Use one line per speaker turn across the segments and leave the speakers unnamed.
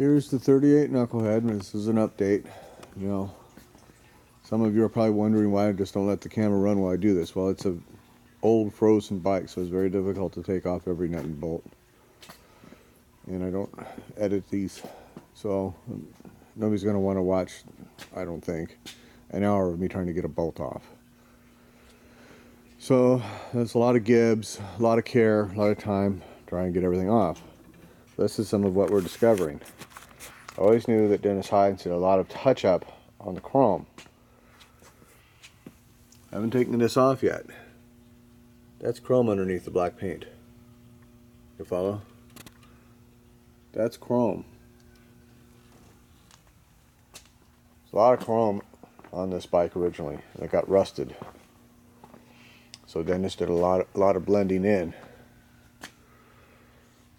Here's the 38 Knucklehead. This is an update. You know, some of you are probably wondering why I just don't let the camera run while I do this. Well, it's an old frozen bike, so it's very difficult to take off every nut and bolt. And I don't edit these, so nobody's going to want to watch, I don't think, an hour of me trying to get a bolt off. So that's a lot of gibs, a lot of care, a lot of time trying to get everything off. This is some of what we're discovering. I always knew that Dennis Hines did a lot of touch-up on the chrome. I haven't taken this off yet. That's chrome underneath the black paint. You follow? That's chrome. There's a lot of chrome on this bike originally, and it got rusted. So Dennis did a lot of blending in.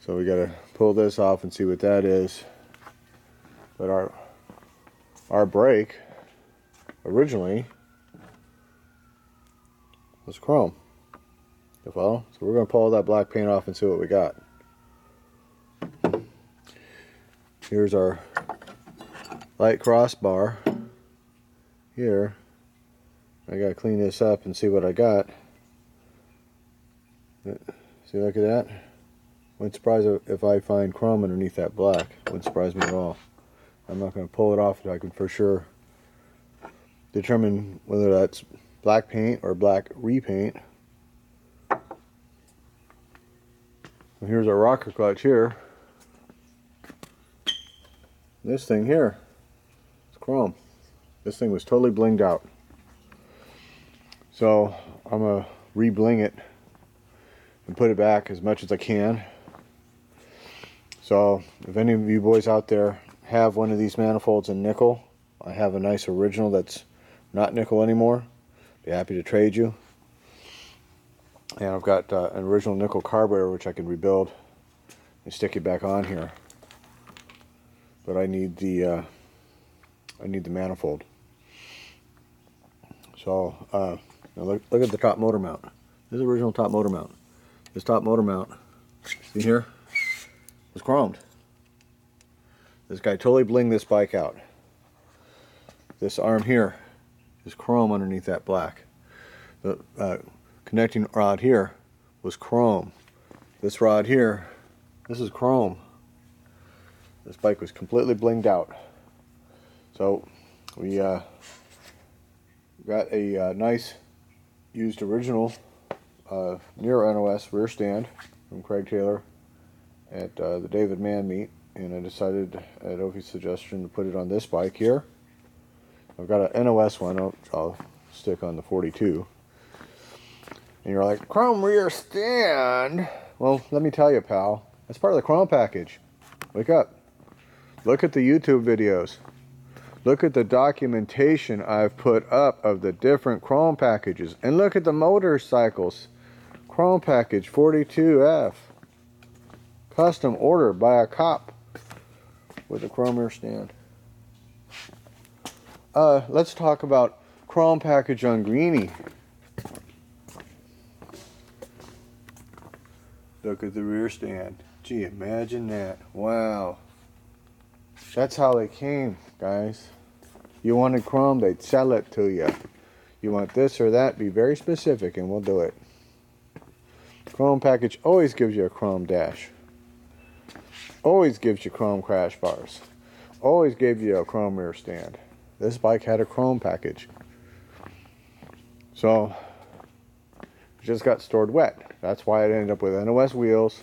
So we got to pull this off and see what that is. But our brake originally was chrome. You follow? So we're going to pull that black paint off and see what we got. Here's our light crossbar here. I got to clean this up and see what I got. See, look at that. Wouldn't surprise if I find chrome underneath that black. Wouldn't surprise me at all. I'm not going to pull it off until I can for sure determine whether that's black paint or black repaint. And here's our rocker clutch here. This thing here is chrome. This thing was totally blinged out. So I'm going to re-bling it and put it back as much as I can. So if any of you boys out there have one of these manifolds in nickel, I have a nice original that's not nickel anymore. Be happy to trade you. And I've got an original nickel carburetor which I can rebuild and stick it back on here. But I need the manifold. So now look at the top motor mount. This is the original top motor mount. This top motor mount, see here, was chromed. This guy totally blinged this bike out. This arm here is chrome underneath that black. The connecting rod here was chrome. This rod here, this is chrome. This bike was completely blinged out. So we got a nice used original near NOS rear stand from Craig Taylor at the David Mann meet, and I decided at Opie's suggestion to put it on this bike here. I've got an NOS one I'll stick on the 42. And you're like, chrome rear stand? Well, let me tell you, pal, that's part of the chrome package. Wake up. Look at the YouTube videos. Look at the documentation I've put up of the different chrome packages. And look at the motorcycles. Chrome package 42F. Custom order by a cop with a chrome rear stand. Let's talk about chrome package on Greenie. Look at the rear stand. Gee, imagine that. Wow. That's how they came, guys. You wanted chrome, they'd sell it to you. You want this or that, be very specific and we'll do it. Chrome package always gives you a chrome dash. Always gives you chrome crash bars. Always gave you a chrome rear stand. This bike had a chrome package. So, it just got stored wet. That's why it ended up with NOS wheels,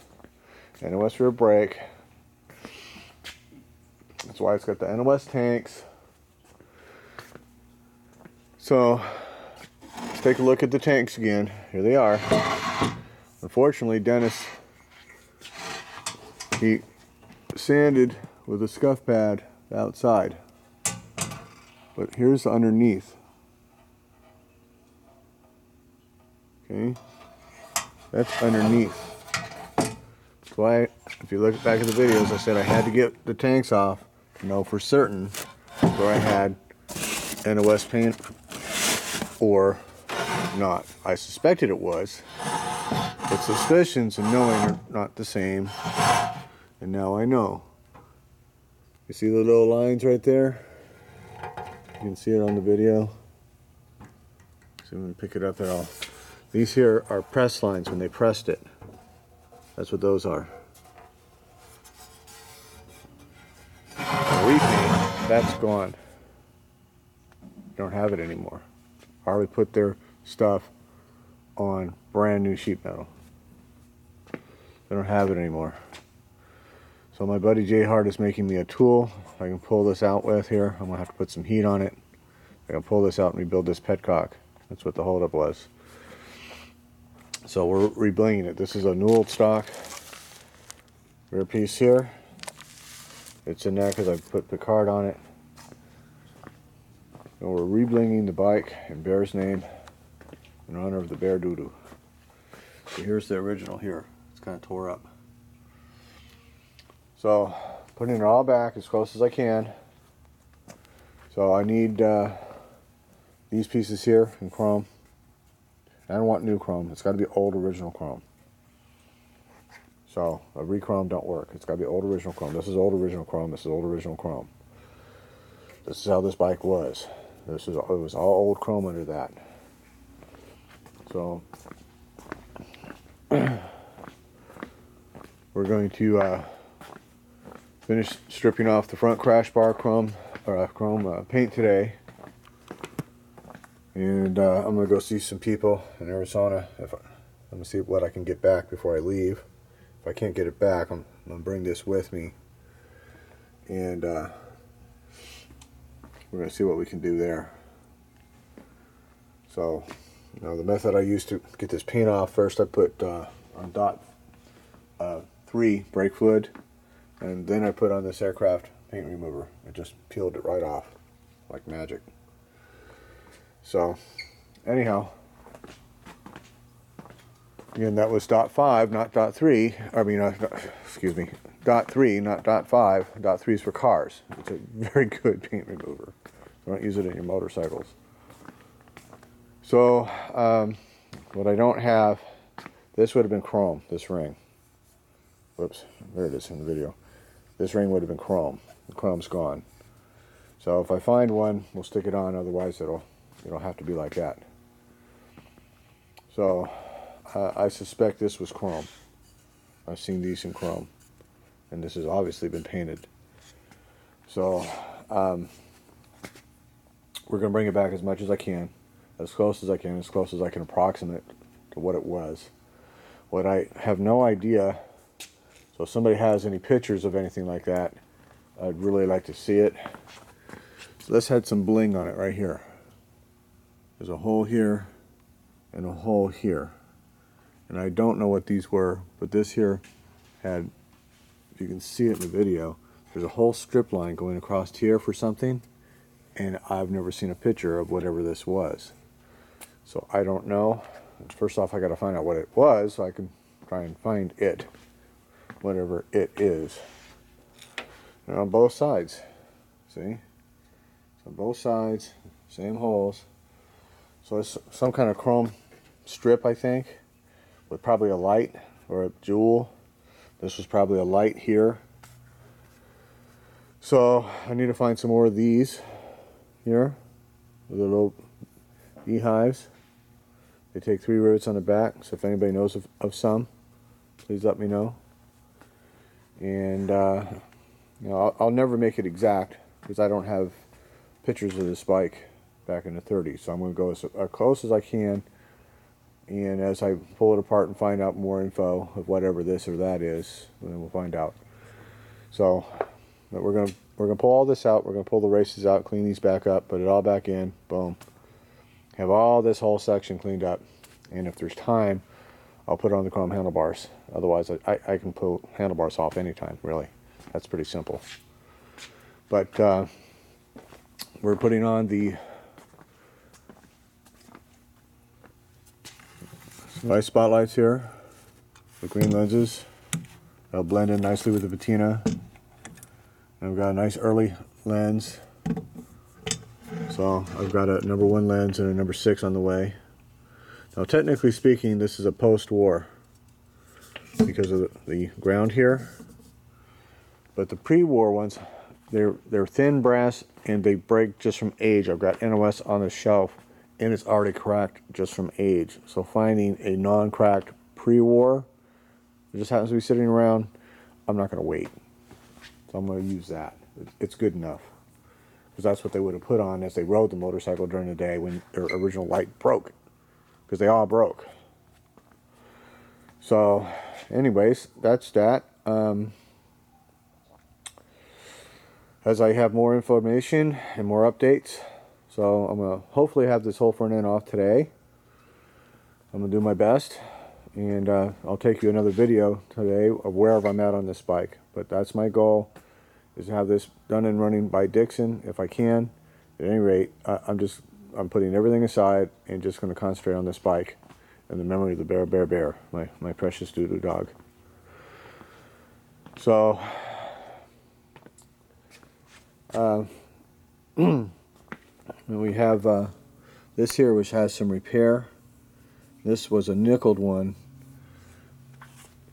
NOS rear brake. That's why it's got the NOS tanks. So, let's take a look at the tanks again. Here they are. Unfortunately, Dennis, he sanded with a scuff pad outside. But here's underneath. Okay? That's underneath. That's why, if you look back at the videos, I said I had to get the tanks off to know for certain where I had NOS paint or not. I suspected it was, but suspicions and knowing are not the same. And now I know. You see the little lines right there? You can see it on the video. So I'm going to pick it up at all. These here are press lines when they pressed it. That's what those are. The repaint, that's gone. Don't have it anymore. Harley put their stuff on brand new sheet metal. They don't have it anymore. So my buddy Jay Hart is making me a tool I can pull this out with here. I'm gonna have to put some heat on it. I can pull this out and rebuild this petcock. That's what the holdup was. So we're reblinging it. This is a new old stock rear piece here. It's in there because I put Picard on it. And we're reblinging the bike in Bear's name in honor of the bear doo-doo. So here's the original here. It's kind of tore up. So putting it all back as close as I can. So I need these pieces here in chrome. I don't want new chrome. It's got to be old original chrome. So a re-chrome don't work. It's got to be old original chrome. This is old original chrome. This is old original chrome. This is how this bike was. It was all old chrome under that. So we're going to finish stripping off the front crash bar chrome paint today. And I'm going to go see some people in Arizona. I'm going to see what I can get back before I leave. If I can't get it back, I'm going to bring this with me. And we're going to see what we can do there. So, you know, the method I used to get this paint off, first I put on dot 3 brake fluid. And then I put on this aircraft paint remover. It just peeled it right off like magic. So, anyhow, again, that was dot 5, not dot 3. I mean, excuse me, dot 3, not dot 5. Dot 3 is for cars. It's a very good paint remover. Don't use it in your motorcycles. So, what I don't have, this would have been chrome, this ring. Whoops, there it is in the video. This ring would have been chrome. The chrome's gone. So if I find one, we'll stick it on, otherwise it'll have to be like that. So I suspect this was chrome. I've seen these in chrome, and this has obviously been painted. So we're going to bring it back as much as I can, as close as I can approximate to what it was. What I have no idea, so if somebody has any pictures of anything like that, I'd really like to see it. So this had some bling on it right here. There's a hole here and a hole here. And I don't know what these were, but this here had, if you can see it in the video, there's a whole strip line going across here for something, and I've never seen a picture of whatever this was. So I don't know. First off, I got to find out what it was so I can try and find it, whatever it is. And on both sides, see? So both sides, same holes. So it's some kind of chrome strip, I think, with probably a light or a jewel. This was probably a light here. So I need to find some more of these here, with the little beehives. They take 3 rivets on the back, so if anybody knows of some, please let me know. And you know, I'll never make it exact because I don't have pictures of this bike back in the 30s. So I'm going to go as close as I can. And as I pull it apart and find out more info of whatever this or that is, then we'll find out. So but we're gonna pull all this out. We're gonna pull the races out, clean these back up, put it all back in. Boom. Have all this whole section cleaned up. And if there's time, I'll put on the chrome handlebars. Otherwise, I can pull handlebars off anytime, really. That's pretty simple. But we're putting on the nice spotlights here, the green lenses. They'll blend in nicely with the patina. And I've got a nice early lens. So I've got a number 1 lens and a number 6 on the way. Now technically speaking, this is a post-war because of the ground here. But the pre-war ones, they're thin brass and they break just from age. I've got NOS on the shelf and it's already cracked just from age. So finding a non-cracked pre-war that just happens to be sitting around, I'm not going to wait. So I'm going to use that. It's good enough. Because that's what they would have put on as they rode the motorcycle during the day when their original light broke. Because they all broke. So, anyways, that's that. As I have more information and more updates, so I'm going to hopefully have this whole front end off today. I'm going to do my best, and I'll take you another video today of wherever I'm at on this bike. But that's my goal, is to have this done and running by Dixon if I can. At any rate, I'm putting everything aside and just going to concentrate on this bike and the memory of the bear, my precious doo-doo dog. So, we have this here, which has some repair. This was a nickeled one,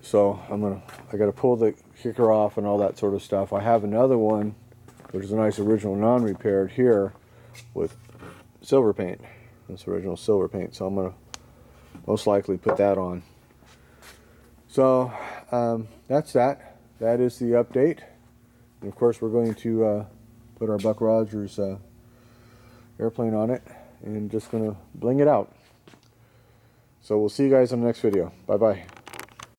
so I got to pull the kicker off and all that sort of stuff. I have another one, which is a nice original non-repaired here with silver paint. This original silver paint, so I'm gonna most likely put that on. So that's that. That is the update. And of course, we're going to put our Buck Rogers airplane on it and just gonna bling it out. So we'll see you guys in the next video. Bye bye.